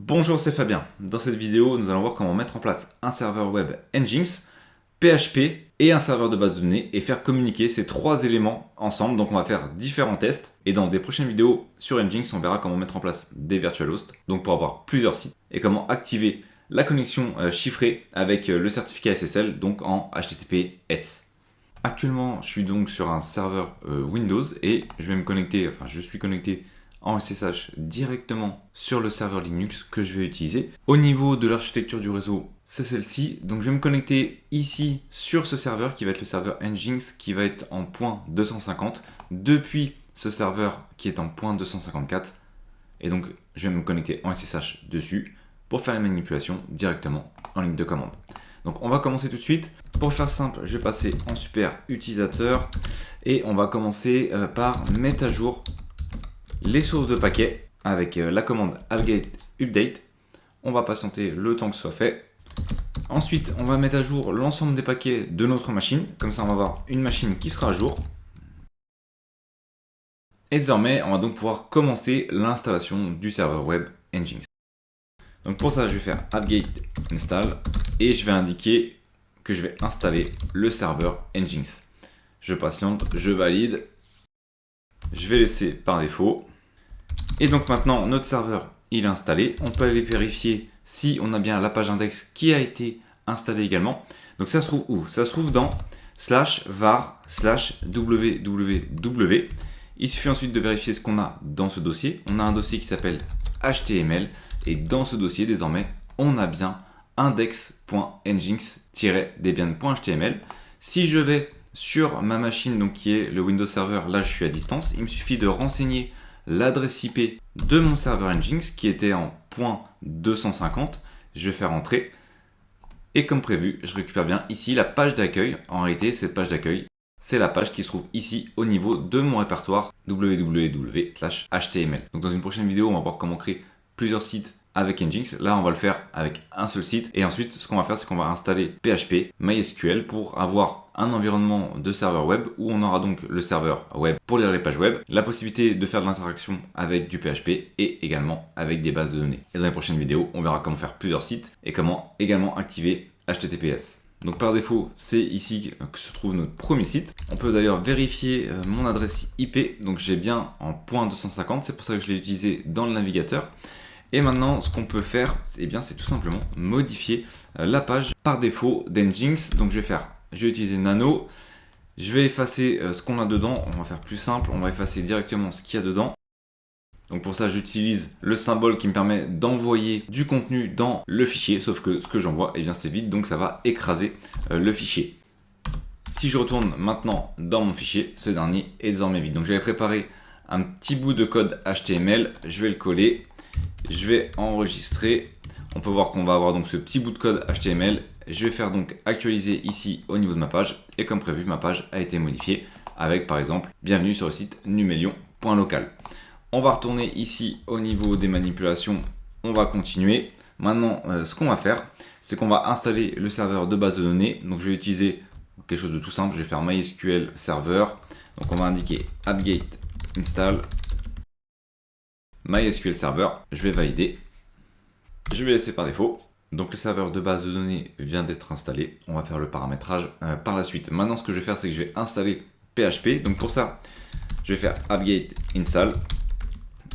Bonjour, c'est Fabien. Dans cette vidéo, nous allons voir comment mettre en place un serveur web Nginx, PHP et un serveur de base de données et faire communiquer ces trois éléments ensemble. Donc on va faire différents tests et dans des prochaines vidéos sur Nginx, on verra comment mettre en place des virtual hosts, donc pour avoir plusieurs sites et comment activer la connexion chiffrée avec le certificat SSL, donc en HTTPS. Actuellement, je suis donc sur un serveur Windows et je suis connecté en SSH directement sur le serveur Linux que je vais utiliser. Au niveau de l'architecture du réseau, c'est celle-ci. Donc je vais me connecter ici sur ce serveur qui va être le serveur Nginx qui va être en point 250 depuis ce serveur qui est en point 254. Et donc je vais me connecter en SSH dessus pour faire les manipulations directement en ligne de commande. Donc on va commencer tout de suite. Pour faire simple, je vais passer en super utilisateur et on va commencer par mettre à jour les sources de paquets avec la commande apt-get update. On va patienter le temps que ce soit fait. Ensuite, on va mettre à jour l'ensemble des paquets de notre machine. Comme ça, on va avoir une machine qui sera à jour. Et désormais, on va donc pouvoir commencer l'installation du serveur web Nginx. Donc pour ça, je vais faire apt-get install et je vais indiquer que je vais installer le serveur Nginx. Je patiente, je valide. Je vais laisser par défaut. Et donc maintenant, notre serveur il est installé. On peut aller vérifier si on a bien la page index qui a été installée également. Donc ça se trouve où? Ça se trouve dans /var/www. Il suffit ensuite de vérifier ce qu'on a dans ce dossier. On a un dossier qui s'appelle HTML. Et dans ce dossier, désormais, on a bien index.nginx-debian.html. Si je vais sur ma machine, donc qui est le Windows Server, là je suis à distance, il me suffit de renseigner l'adresse IP de mon serveur Nginx qui était en .250. Je vais faire entrer et comme prévu, je récupère bien ici la page d'accueil. En réalité, cette page d'accueil, c'est la page qui se trouve ici au niveau de mon répertoire www.html. Donc dans une prochaine vidéo, on va voir comment créer plusieurs sites avec Nginx. Là, on va le faire avec un seul site. Et ensuite, ce qu'on va faire, c'est qu'on va installer PHP, MySQL pour avoir un environnement de serveur web où on aura donc le serveur web pour lire les pages web, la possibilité de faire de l'interaction avec du PHP et également avec des bases de données. Et dans les prochaines vidéos, on verra comment faire plusieurs sites et comment également activer HTTPS. Donc par défaut, c'est ici que se trouve notre premier site. On peut d'ailleurs vérifier mon adresse IP. Donc j'ai bien en .250, c'est pour ça que je l'ai utilisé dans le navigateur. Et maintenant, ce qu'on peut faire, c'est tout simplement modifier la page par défaut d'Nginx. Donc je vais utiliser Nano. Je vais effacer ce qu'on a dedans. On va faire plus simple. On va effacer directement ce qu'il y a dedans. Donc pour ça, j'utilise le symbole qui me permet d'envoyer du contenu dans le fichier. Sauf que ce que j'envoie, c'est vide. Donc ça va écraser le fichier. Si je retourne maintenant dans mon fichier, ce dernier est désormais vide. Donc j'avais préparé un petit bout de code HTML. Je vais le coller. Je vais enregistrer. On peut voir qu'on va avoir donc ce petit bout de code HTML. Je vais faire donc actualiser ici au niveau de ma page. Et comme prévu, ma page a été modifiée avec par exemple bienvenue sur le site numelion.local. On va retourner ici au niveau des manipulations. On va continuer. Maintenant, ce qu'on va faire, c'est qu'on va installer le serveur de base de données. Donc je vais utiliser quelque chose de tout simple. Je vais faire MySQL Server. Donc on va indiquer apt-get install MySQL Server, je vais valider. Je vais laisser par défaut. Donc le serveur de base de données vient d'être installé. On va faire le paramétrage par la suite. Maintenant, ce que je vais faire, c'est que je vais installer PHP. Donc pour ça, je vais faire apt-get install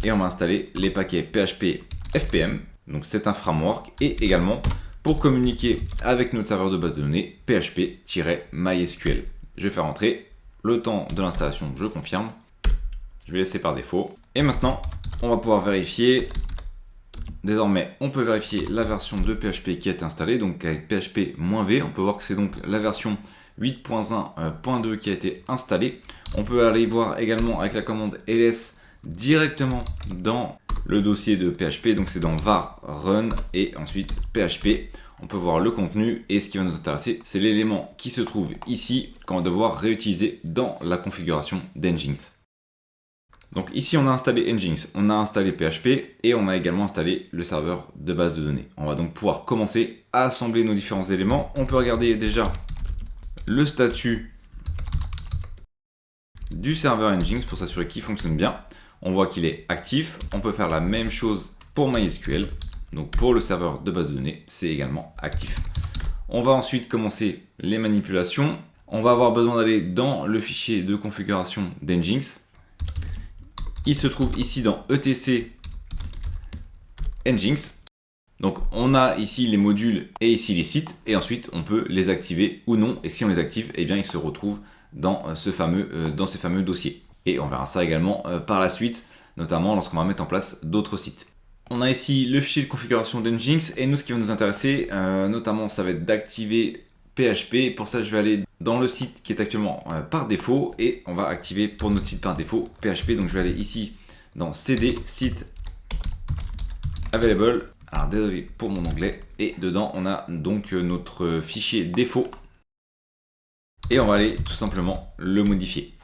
et on va installer les paquets PHP FPM. Donc c'est un framework et également pour communiquer avec notre serveur de base de données PHP-MySQL. Je vais faire entrer le temps de l'installation. Je confirme. Je vais laisser par défaut. Et maintenant, on va pouvoir vérifier. Désormais, on peut vérifier la version de PHP qui est installée. Donc avec PHP-V, on peut voir que c'est donc la version 8.1.2 qui a été installée. On peut aller voir également avec la commande ls directement dans le dossier de PHP. Donc c'est dans var run et ensuite PHP. On peut voir le contenu et ce qui va nous intéresser, c'est l'élément qui se trouve ici qu'on va devoir réutiliser dans la configuration d'Nginx. Donc ici on a installé Nginx, on a installé PHP et on a également installé le serveur de base de données. On va donc pouvoir commencer à assembler nos différents éléments. On peut regarder déjà le statut du serveur Nginx pour s'assurer qu'il fonctionne bien. On voit qu'il est actif. On peut faire la même chose pour MySQL. Donc pour le serveur de base de données, c'est également actif. On va ensuite commencer les manipulations. On va avoir besoin d'aller dans le fichier de configuration d'Nginx. Il se trouve ici dans etc Nginx. Donc on a ici les modules et ici les sites, et ensuite on peut les activer ou non, et si on les active, eh bien ils se retrouvent dans ces fameux dossiers. Et on verra ça également par la suite, notamment lorsqu'on va mettre en place d'autres sites. On a ici le fichier de configuration d'Nginx, et nous ce qui va nous intéresser, notamment ça va être d'activer PHP. Pour ça je vais aller dans le site qui est actuellement par défaut, et on va activer pour notre site par défaut PHP. Donc je vais aller ici dans CD, site available. Alors désolé pour mon anglais, et dedans on a donc notre fichier défaut, et on va aller tout simplement le modifier.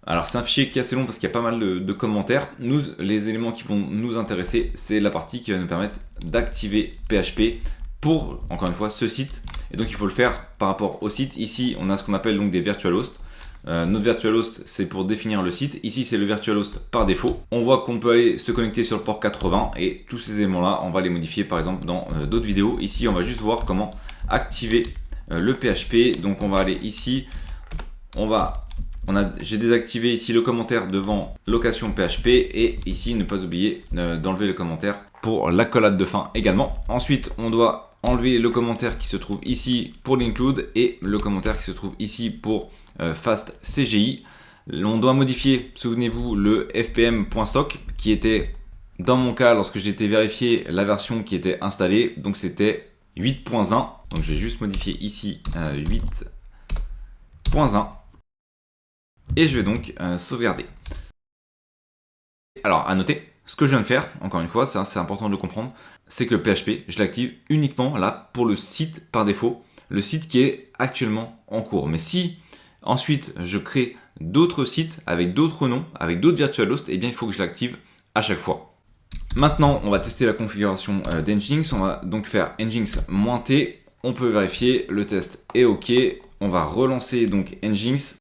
Alors c'est un fichier qui est assez long parce qu'il y a pas mal de commentaires. Nous, les éléments qui vont nous intéresser, c'est la partie qui va nous permettre d'activer PHP pour, encore une fois, ce site. Et donc il faut le faire par rapport au site. Ici on a ce qu'on appelle donc des virtual hosts. Notre virtual host, c'est pour définir le site. Ici c'est le virtual host par défaut. On voit qu'on peut aller se connecter sur le port 80, et tous ces éléments là on va les modifier par exemple dans d'autres vidéos. Ici on va juste voir comment activer le PHP. Donc on va aller ici, j'ai désactivé ici le commentaire devant location PHP, et ici ne pas oublier d'enlever le commentaire pour l'accolade de fin également. Ensuite on doit enlever le commentaire qui se trouve ici pour l'include, et le commentaire qui se trouve ici pour fast CGI. On doit modifier, souvenez-vous, le fpm.soc qui était, dans mon cas, lorsque j'ai été vérifié, la version qui était installée, donc c'était 8.1. Donc je vais juste modifier ici 8.1, et je vais donc sauvegarder. Alors à noter, ce que je viens de faire, encore une fois, ça c'est important de le comprendre, c'est que le PHP, je l'active uniquement là pour le site par défaut, le site qui est actuellement en cours. Mais si ensuite je crée d'autres sites avec d'autres noms, avec d'autres virtual hosts, et bien il faut que je l'active à chaque fois. Maintenant on va tester la configuration d'Nginx. On va donc faire Nginx-T. On peut vérifier, le test est OK. On va relancer donc Nginx,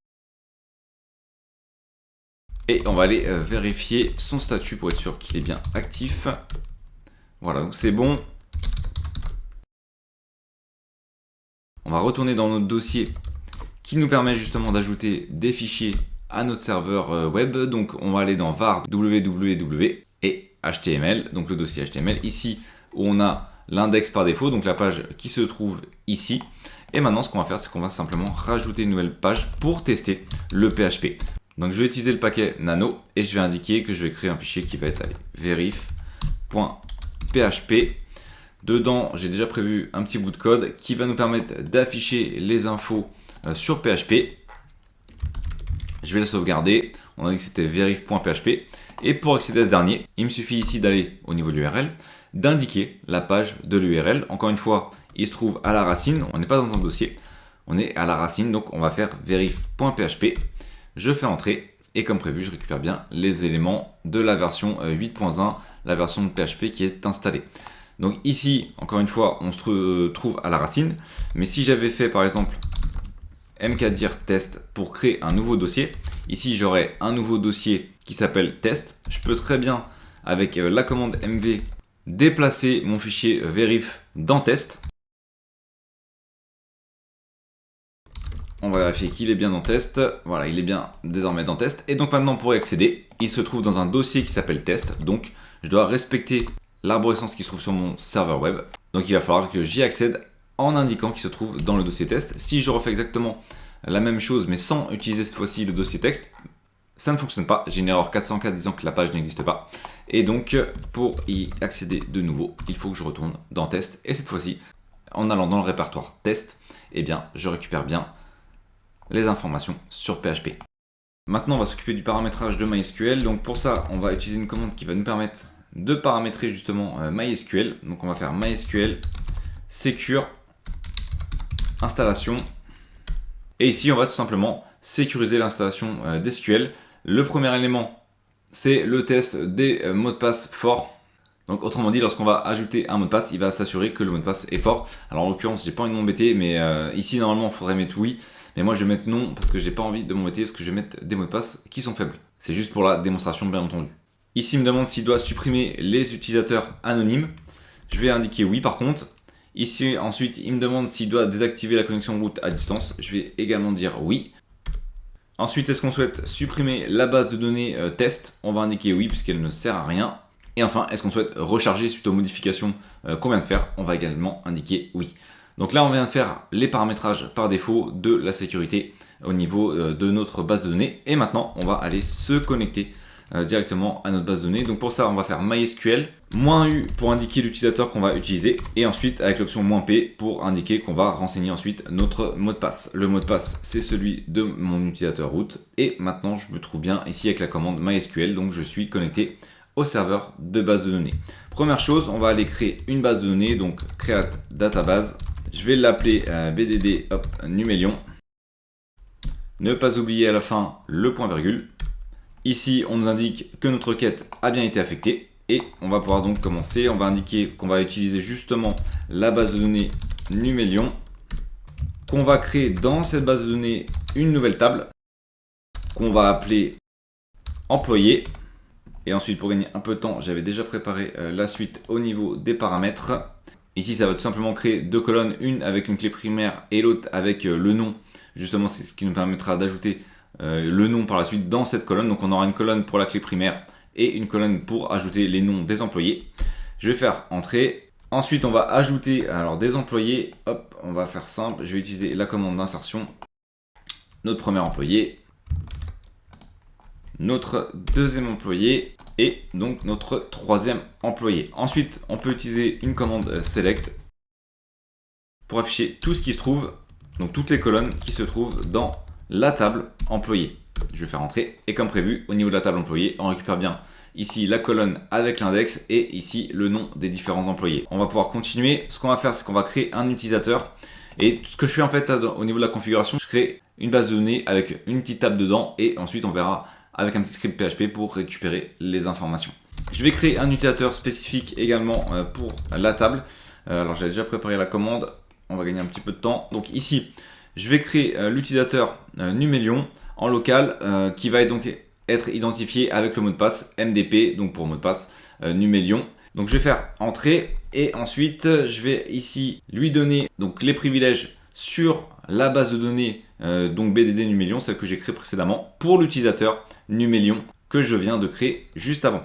et on va aller vérifier son statut pour être sûr qu'il est bien actif. Voilà, donc c'est bon. On va retourner dans notre dossier qui nous permet justement d'ajouter des fichiers à notre serveur web. Donc on va aller dans var www et HTML, donc le dossier HTML, ici où on a l'index par défaut, donc la page qui se trouve ici. Et maintenant ce qu'on va faire, c'est qu'on va simplement rajouter une nouvelle page pour tester le PHP. Donc je vais utiliser le paquet nano, et je vais indiquer que je vais créer un fichier qui va être verif.php. Dedans, j'ai déjà prévu un petit bout de code qui va nous permettre d'afficher les infos sur PHP. Je vais le sauvegarder. On a dit que c'était verif.php. Et pour accéder à ce dernier, il me suffit ici d'aller au niveau de l'URL, d'indiquer la page de l'URL. Encore une fois, il se trouve à la racine. On n'est pas dans un dossier, on est à la racine. Donc on va faire verif.php. Je fais entrer, et comme prévu, je récupère bien les éléments de la version 8.1, la version de PHP qui est installée. Donc ici, encore une fois, on se trouve à la racine. Mais si j'avais fait par exemple mkdir test pour créer un nouveau dossier, ici j'aurais un nouveau dossier qui s'appelle test. Je peux très bien, avec la commande mv, déplacer mon fichier verif dans test. On va vérifier qu'il est bien dans test. Voilà, il est bien désormais dans test. Et donc maintenant, pour y accéder, il se trouve dans un dossier qui s'appelle test. Donc je dois respecter l'arborescence qui se trouve sur mon serveur web. Donc il va falloir que j'y accède en indiquant qu'il se trouve dans le dossier test. Si je refais exactement la même chose mais sans utiliser cette fois-ci le dossier texte, ça ne fonctionne pas. J'ai une erreur 404 disant que la page n'existe pas. Et donc pour y accéder de nouveau, il faut que je retourne dans test. Et cette fois-ci, en allant dans le répertoire test, eh bien je récupère bien les informations sur PHP. Maintenant, on va s'occuper du paramétrage de MySQL. Donc pour ça, on va utiliser une commande qui va nous permettre de paramétrer justement MySQL. Donc on va faire MySQL secure installation. Et ici, on va tout simplement sécuriser l'installation d'SQL. Le premier élément, c'est le test des mots de passe forts. Donc autrement dit, lorsqu'on va ajouter un mot de passe, il va s'assurer que le mot de passe est fort. Alors en l'occurrence, j'ai pas envie de m'embêter, mais ici normalement, il faudrait mettre oui. Mais moi je vais mettre non parce que j'ai pas envie de m'embêter, parce que je vais mettre des mots de passe qui sont faibles. C'est juste pour la démonstration bien entendu. Ici il me demande s'il doit supprimer les utilisateurs anonymes. Je vais indiquer oui par contre. Ici, ensuite, il me demande s'il doit désactiver la connexion route à distance. Je vais également dire oui. Ensuite, est-ce qu'on souhaite supprimer la base de données test? On va indiquer oui puisqu'elle ne sert à rien. Et enfin, est-ce qu'on souhaite recharger suite aux modifications qu'on vient de faire? On va également indiquer oui. Donc là, on vient de faire les paramétrages par défaut de la sécurité au niveau de notre base de données. Et maintenant, on va aller se connecter directement à notre base de données. Donc pour ça, on va faire MySQL, -U pour indiquer l'utilisateur qu'on va utiliser, et ensuite avec l'option -P pour indiquer qu'on va renseigner ensuite notre mot de passe. Le mot de passe, c'est celui de mon utilisateur root. Et maintenant, je me trouve bien ici avec la commande MySQL, donc je suis connecté au serveur de base de données. Première chose, on va aller créer une base de données, donc create database. Je vais l'appeler BDD Numelion. Ne pas oublier à la fin le point virgule. Ici, on nous indique que notre requête a bien été affectée et on va pouvoir donc commencer. On va indiquer qu'on va utiliser justement la base de données Numelion, qu'on va créer dans cette base de données une nouvelle table qu'on va appeler employé. Et ensuite, pour gagner un peu de temps, j'avais déjà préparé la suite au niveau des paramètres. Ici, ça va tout simplement créer deux colonnes, une avec une clé primaire et l'autre avec le nom. Justement, c'est ce qui nous permettra d'ajouter le nom par la suite dans cette colonne. Donc on aura une colonne pour la clé primaire et une colonne pour ajouter les noms des employés. Je vais faire entrée. Ensuite on va ajouter alors des employés. Hop, on va faire simple. Je vais utiliser la commande d'insertion. Notre premier employé, notre deuxième employé et donc notre troisième employé. Ensuite on peut utiliser une commande select pour afficher tout ce qui se trouve, donc toutes les colonnes qui se trouvent dans la table employé. Je vais faire entrer et comme prévu au niveau de la table employé, on récupère bien ici la colonne avec l'index et ici le nom des différents employés. On va pouvoir continuer. Ce qu'on va faire, c'est qu'on va créer un utilisateur et ce que je fais en fait au niveau de la configuration, je crée une base de données avec une petite table dedans et ensuite on verra avec un petit script PHP pour récupérer les informations. Je vais créer un utilisateur spécifique également pour la table. Alors j'ai déjà préparé la commande, on va gagner un petit peu de temps. Donc ici, je vais créer l'utilisateur Numelion en local qui va donc être identifié avec le mot de passe MDP, donc pour mot de passe Numelion. Donc je vais faire entrer et ensuite je vais ici lui donner donc les privilèges sur la base de données donc BDD Numelion, celle que j'ai créée précédemment pour l'utilisateur Numelion que je viens de créer juste avant.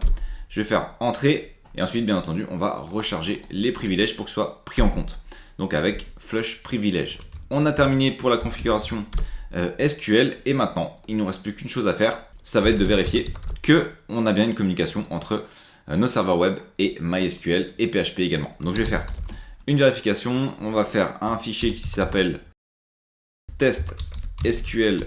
Je vais faire entrer et ensuite bien entendu on va recharger les privilèges pour que ce soit pris en compte. Donc avec flush privilège. On a terminé pour la configuration SQL et maintenant il ne nous reste plus qu'une chose à faire, ça va être de vérifier que on a bien une communication entre nos serveurs web et MySQL et PHP également. Donc je vais faire une vérification, on va faire un fichier qui s'appelle test SQL.php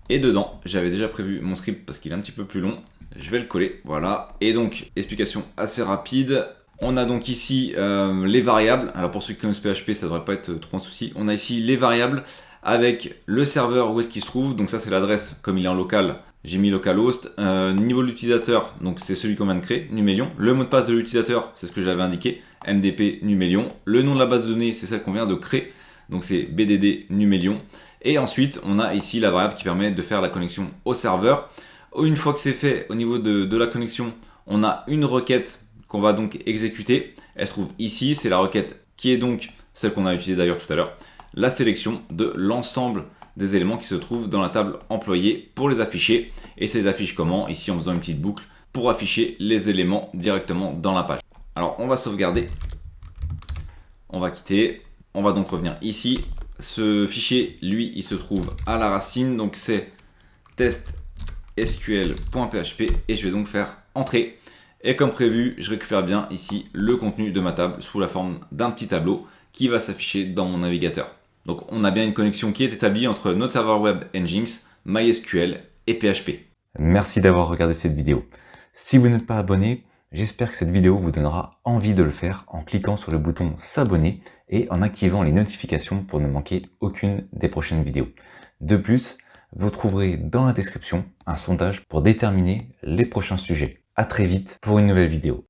et dedans j'avais déjà prévu mon script parce qu'il est un petit peu plus long, je vais le coller, voilà. Et donc explication assez rapide. On a donc ici les variables. Alors pour ceux qui connaissent PHP, ça ne devrait pas être trop un souci. On a ici les variables avec le serveur où est-ce qu'il se trouve. Donc ça c'est l'adresse, comme il est en local, j'ai mis localhost. Niveau de l'utilisateur, donc c'est celui qu'on vient de créer, Numelion. Le mot de passe de l'utilisateur, c'est ce que j'avais indiqué, MDP Numelion. Le nom de la base de données, c'est celle qu'on vient de créer. Donc c'est BDD Numelion. Et ensuite, on a ici la variable qui permet de faire la connexion au serveur. Une fois que c'est fait, au niveau de la connexion, on a une requête qu'on va donc exécuter. Elle se trouve ici, c'est la requête qui est donc celle qu'on a utilisée d'ailleurs tout à l'heure, la sélection de l'ensemble des éléments qui se trouvent dans la table employée pour les afficher. Et ça les affiche comment? Ici en faisant une petite boucle pour afficher les éléments directement dans la page. Alors on va sauvegarder, on va quitter, on va donc revenir ici. Ce fichier, lui, il se trouve à la racine, donc c'est test SQL.php et je vais donc faire entrer. Et comme prévu, je récupère bien ici le contenu de ma table sous la forme d'un petit tableau qui va s'afficher dans mon navigateur. Donc on a bien une connexion qui est établie entre notre serveur web Nginx, MySQL et PHP. Merci d'avoir regardé cette vidéo. Si vous n'êtes pas abonné, j'espère que cette vidéo vous donnera envie de le faire en cliquant sur le bouton s'abonner et en activant les notifications pour ne manquer aucune des prochaines vidéos. De plus, vous trouverez dans la description un sondage pour déterminer les prochains sujets. À très vite pour une nouvelle vidéo.